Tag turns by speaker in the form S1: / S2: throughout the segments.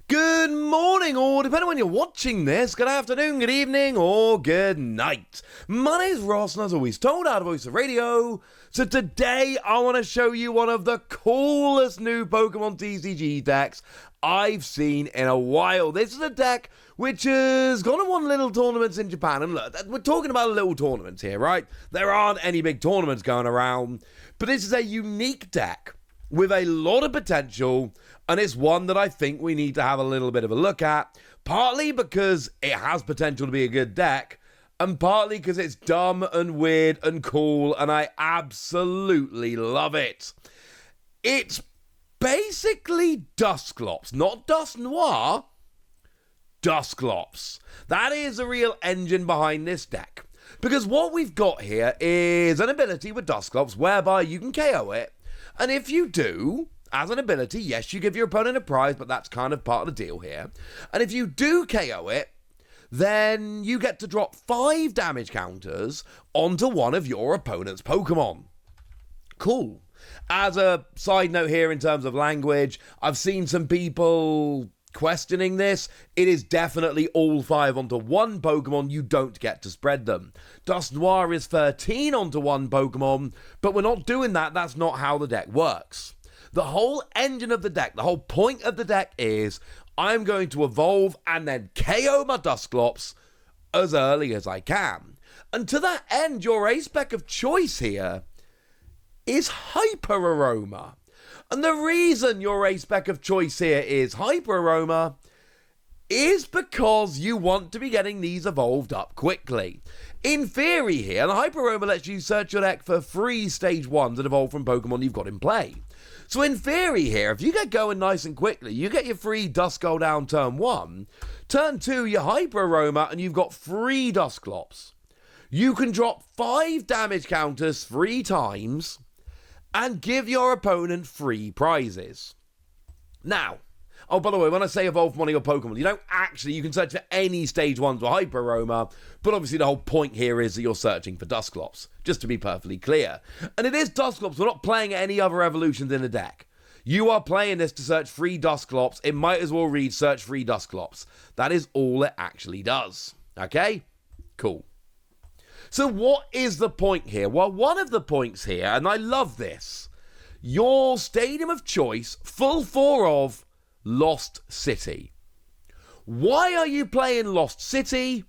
S1: Good morning, or depending on when you're watching this, good afternoon, good evening, or good night. My name's Ross, and as always, told out of Voice of Radio. So today, I want to show you one of the coolest new Pokemon TCG decks I've seen in a while. This is a deck which has gone and won little tournaments in Japan. And look, we're talking about little tournaments here, right? There aren't any big tournaments going around, but this is a unique deck with a lot of potential, and it's one that I think we need to have a little bit of a look at, partly because it has potential to be a good deck, and partly because it's dumb and weird and cool, and I absolutely love it. It's basically Dusclops, not Dust Noir, Dusclops. That is the real engine behind this deck, because what we've got here is an ability with Dusclops whereby you can KO it. And if you do, as an ability, yes, you give your opponent a prize, but that's kind of part of the deal here. And if you do KO it, then you get to drop 5 damage counters onto one of your opponent's Pokemon. Cool. As a side note here in terms of language, I've seen some people questioning this. It is definitely all 5 onto one Pokemon. You don't get to spread them. Dust Noir is 13 onto one Pokemon, but we're not doing that. That's not how the deck works. The whole engine of the deck, the whole point of the deck is I'm going to evolve and then KO my Dusclops as early as I can. And to that end, your ace spec of choice here is Hyper Aroma. And the reason your ace spec of choice here is Hyper Aroma is because you want to be getting these evolved up quickly. In theory here, the Hyper Aroma lets you search your deck for free stage 1s that evolve from Pokemon you've got in play. So in theory here, if you get going nice and quickly, you get your free Duskull down turn 1, turn 2 your Hyper Aroma, and you've got free Dusclops. You can drop 5 damage counters 3 times, and give your opponent free prizes. Now, oh, by the way, when I say evolve one of your Pokemon, you can search for any stage 1s with Hyper Aroma, but obviously the whole point here is that you're searching for Dusclops, just to be perfectly clear. And it is Dusclops, we're not playing any other evolutions in the deck. You are playing this to search free Dusclops, it might as well read search free Dusclops. That is all it actually does. Okay? Cool. So what is the point here? Well, one of the points here, and I love this, your stadium of choice, full 4 of Lost City. Why are you playing Lost City?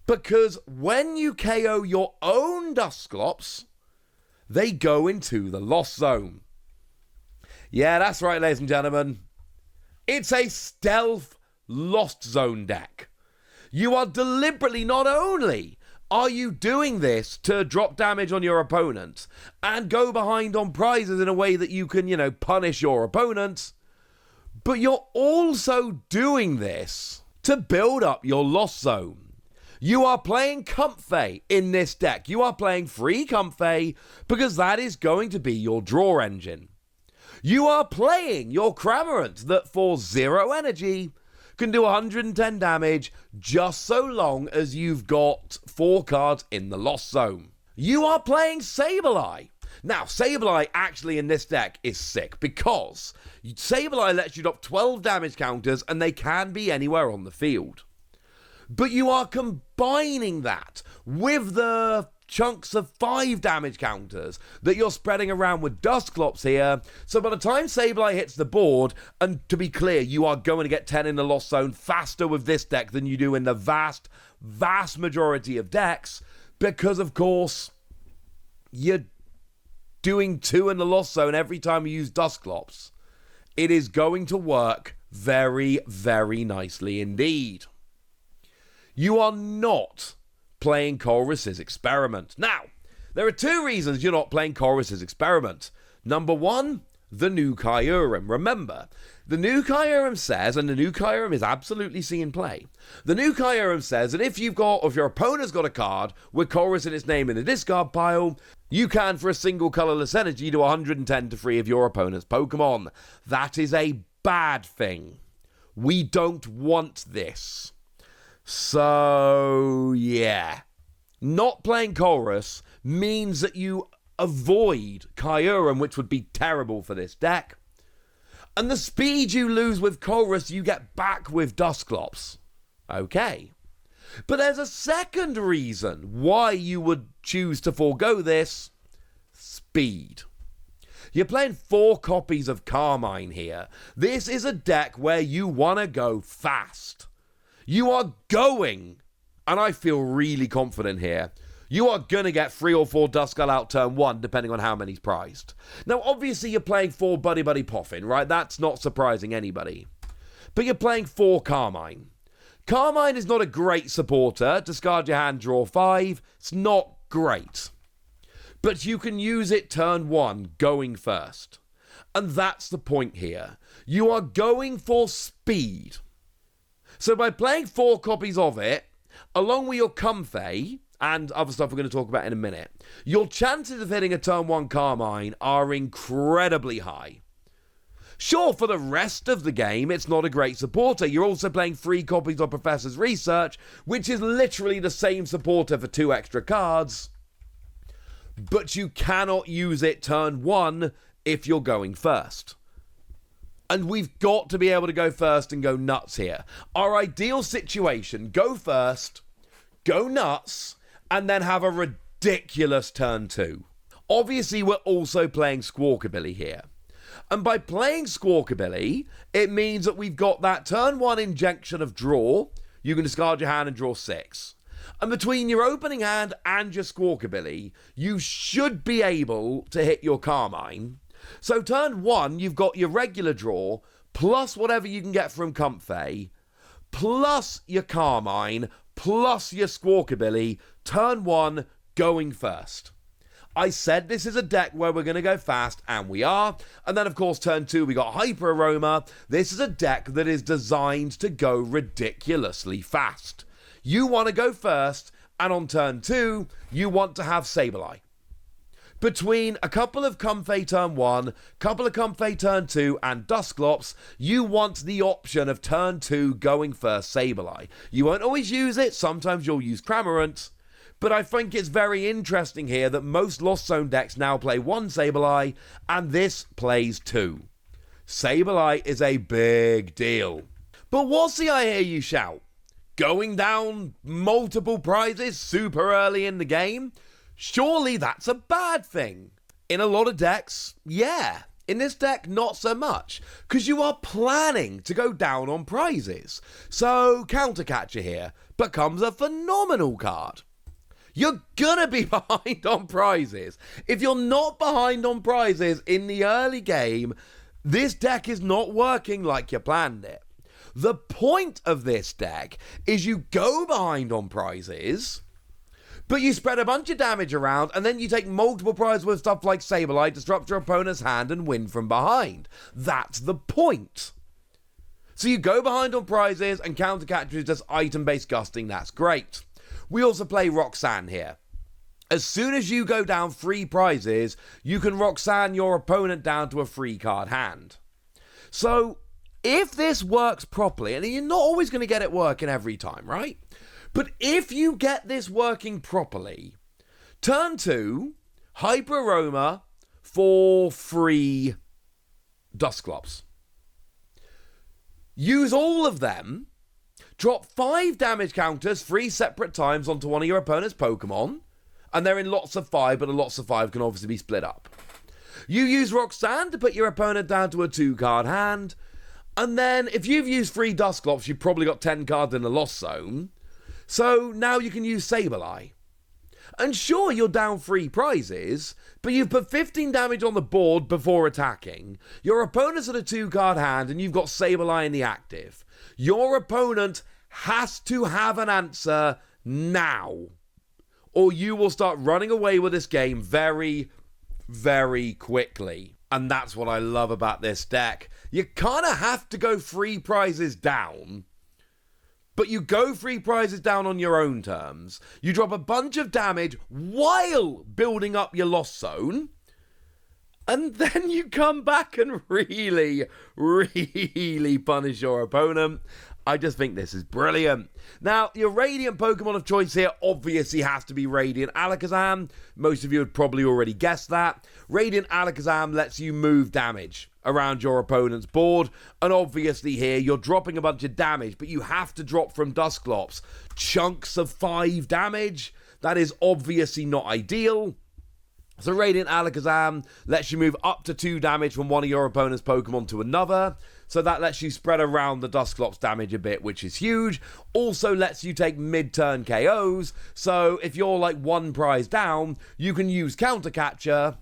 S1: Because when you KO your own Dusclops, they go into the Lost Zone. Yeah, that's right, ladies and gentlemen. It's a stealth Lost Zone deck. You are deliberately not only are you doing this to drop damage on your opponent and go behind on prizes in a way that you can, punish your opponent, but you're also doing this to build up your Lost Zone. You are playing Comfey in this deck. You are playing free Comfey because that is going to be your draw engine. You are playing your Cramorant that for 0 energy can do 110 damage just so long as you've got 4 cards in the Lost Zone. You are playing Sableye. Now, Sableye actually in this deck is sick because Sableye lets you drop 12 damage counters and they can be anywhere on the field. But you are combining that with the chunks of 5 damage counters that you're spreading around with Dusclops here. So by the time Sableye hits the board, and to be clear, you are going to get 10 in the Lost Zone faster with this deck than you do in the vast majority of decks, because of course, you're doing 2 in the Lost Zone every time you use Dusclops. It is going to work very, very nicely indeed. You are not playing Chorus's Experiment. Now, there are 2 reasons you're not playing Chorus's Experiment. Number 1, the new Kyurem. Remember, the new Kyurem says, and the new Kyurem is absolutely seen play, the new Kyurem says that if your opponent's got a card with Chorus in its name in the discard pile, you can, for a single colorless energy, do 110 to 3 of your opponent's Pokemon. That is a bad thing. We don't want this. So, yeah. Not playing Chorus means that you avoid Kyurem, which would be terrible for this deck. And the speed you lose with Chorus, you get back with Dusclops. Okay. But there's a second reason why you would choose to forego this. Speed. You're playing 4 copies of Carmine here. This is a deck where you want to go fast. You are going, and I feel really confident here, you are going to get 3 or 4 Duskull out turn 1, depending on how many's prized. Now, obviously, you're playing 4 Buddy Buddy Poffin, right? That's not surprising anybody. But you're playing 4 Carmine. Carmine is not a great supporter. Discard your hand, draw 5. It's not great. But you can use it turn 1, going first. And that's the point here. You are going for speed. So by playing 4 copies of it, along with your Comfey, and other stuff we're going to talk about in a minute, your chances of hitting a turn 1 Carmine are incredibly high. Sure, for the rest of the game, it's not a great supporter. You're also playing 3 copies of Professor's Research, which is literally the same supporter for 2 extra cards. But you cannot use it turn 1 if you're going first. And we've got to be able to go first and go nuts here. Our ideal situation, go first, go nuts, and then have a ridiculous turn 2. Obviously, we're also playing Squawkabilly here. And by playing Squawkabilly, it means that we've got that turn 1 injection of draw. You can discard your hand and draw 6. And between your opening hand and your Squawkabilly, you should be able to hit your Carmine. So turn 1, you've got your regular draw, plus whatever you can get from Comfey, plus your Carmine, plus your Squawkabilly, turn 1, going first. I said this is a deck where we're going to go fast, and we are. And then, of course, turn 2, we got Hyper Aroma. This is a deck that is designed to go ridiculously fast. You want to go first, and on turn 2, you want to have Sableye. Between a couple of Comfey turn 1, couple of Comfey turn 2, and Dusclops, you want the option of turn 2 going first Sableye. You won't always use it, sometimes you'll use Cramorant, but I think it's very interesting here that most Lost Zone decks now play 1 Sableye, and this plays 2. Sableye is a big deal. But what's the I hear you shout? Going down multiple prizes super early in the game? Surely that's a bad thing. In a lot of decks, yeah. In this deck, not so much. Because you are planning to go down on prizes. So, Countercatcher here becomes a phenomenal card. You're gonna be behind on prizes. If you're not behind on prizes in the early game, this deck is not working like you planned it. The point of this deck is you go behind on prizes, but you spread a bunch of damage around, and then you take multiple prizes with stuff like Sableye, disrupt your opponent's hand, and win from behind. That's the point. So you go behind on prizes, and Countercatcher is just item-based gusting. That's great. We also play Roxanne here. As soon as you go down 3 prizes, you can Roxanne your opponent down to a 3-card hand. So, if this works properly, and you're not always going to get it working every time, right? But if you get this working properly, turn 2, Hyper Aroma for free Dusclops. Use all of them, drop 5 damage counters 3 separate times onto one of your opponent's Pokemon, and they're in lots of 5, but the lots of 5 can obviously be split up. You use Roxanne to put your opponent down to a 2-card hand, and then if you've used 3 Dusclops, you've probably got 10 cards in the Lost Zone. So now you can use Sableye. And sure, you're down 3 prizes, but you've put 15 damage on the board before attacking. Your opponent's at a 2-card hand, and you've got Sableye in the active. Your opponent has to have an answer now, or you will start running away with this game very, very quickly. And that's what I love about this deck. You kind of have to go 3 prizes down, but you go 3 prizes down on your own terms. You drop a bunch of damage while building up your Lost Zone, and then you come back and really, really punish your opponent. I just think this is brilliant. Now, your Radiant Pokemon of choice here obviously has to be Radiant Alakazam. Most of you would probably already guess that. Radiant Alakazam lets you move damage around your opponent's board, and obviously here you're dropping a bunch of damage, but you have to drop from Dusclops chunks of 5 damage. That is obviously not ideal. So Radiant Alakazam lets you move up to 2 damage from one of your opponent's Pokemon to another. So that lets you spread around the Dusclops damage a bit, which is huge. Also lets you take mid-turn KOs. So if you're like 1 prize down, you can use Counter Catcher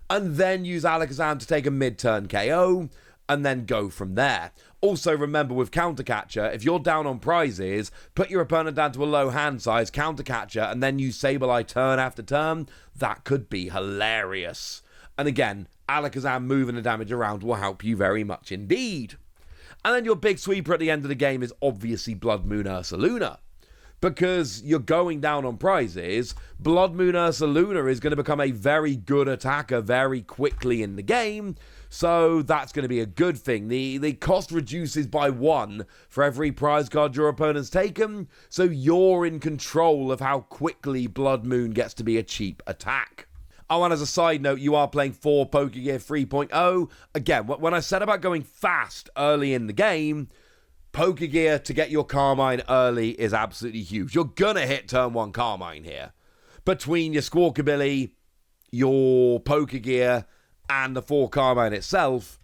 S1: and then use Alakazam to take a mid-turn KO and then go from there. Also remember with Counter Catcher, if you're down on prizes, put your opponent down to a low hand size, Counter Catcher, and then use Sableye turn after turn. That could be hilarious. And again, Alakazam moving the damage around will help you very much indeed. And then your big sweeper at the end of the game is obviously Blood Moon Ursa Luna. Because you're going down on prizes, Blood Moon Ursa Luna is going to become a very good attacker very quickly in the game. So that's going to be a good thing. The cost reduces by 1 for every prize card your opponent's taken. So you're in control of how quickly Blood Moon gets to be a cheap attack. Oh, and as a side note, you are playing for Pokegear 3.0. Again, when I said about going fast early in the game, Pokegear to get your Carmine early is absolutely huge. You're going to hit turn 1 Carmine here. Between your Squarkabilly, your Pokegear, and the 4 Carmine itself,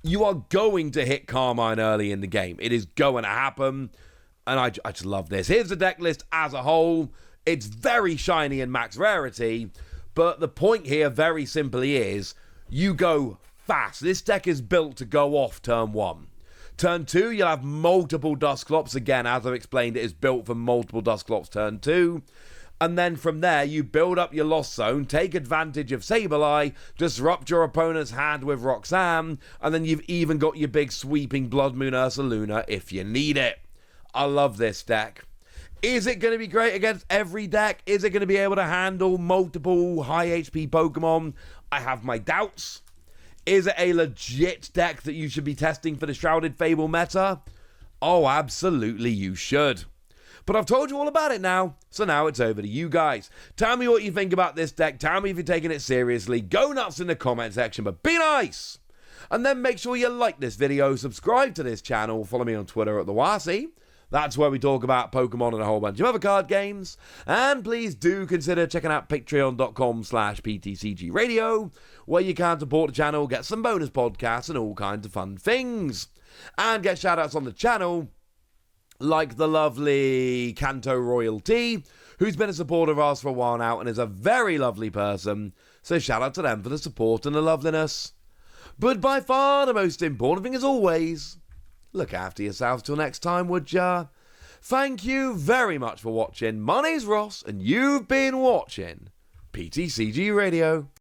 S1: you are going to hit Carmine early in the game. It is going to happen, and I just love this. Here's the deck list as a whole. It's very shiny and max rarity, but the point here very simply is you go fast. This deck is built to go off turn 1. Turn 2, you'll have multiple Dusclops. Again, as I've explained, it is built for multiple Dusclops turn 2. And then from there, you build up your Lost Zone, take advantage of Sableye, disrupt your opponent's hand with Roxanne, and then you've even got your big sweeping Blood Moon Ursa Luna if you need it. I love this deck. Is it going to be great against every deck? Is it going to be able to handle multiple high HP Pokemon? I have my doubts. Is it a legit deck that you should be testing for the Shrouded Fable meta? Oh, absolutely you should. But I've told you all about it now, so now it's over to you guys. Tell me what you think about this deck. Tell me if you're taking it seriously. Go nuts in the comment section, but be nice. And then make sure you like this video, subscribe to this channel, follow me on Twitter at TheWasi. That's where we talk about Pokemon and a whole bunch of other card games. And please do consider checking out patreon.com/PTCGradio, where you can support the channel, get some bonus podcasts and all kinds of fun things. And get shoutouts on the channel, like the lovely Kanto Royalty, who's been a supporter of ours for a while now and is a very lovely person. So shout out to them for the support and the loveliness. But by far the most important thing as always, look after yourselves till next time, would ya? Thank you very much for watching. My name's Ross, and you've been watching PTCG Radio.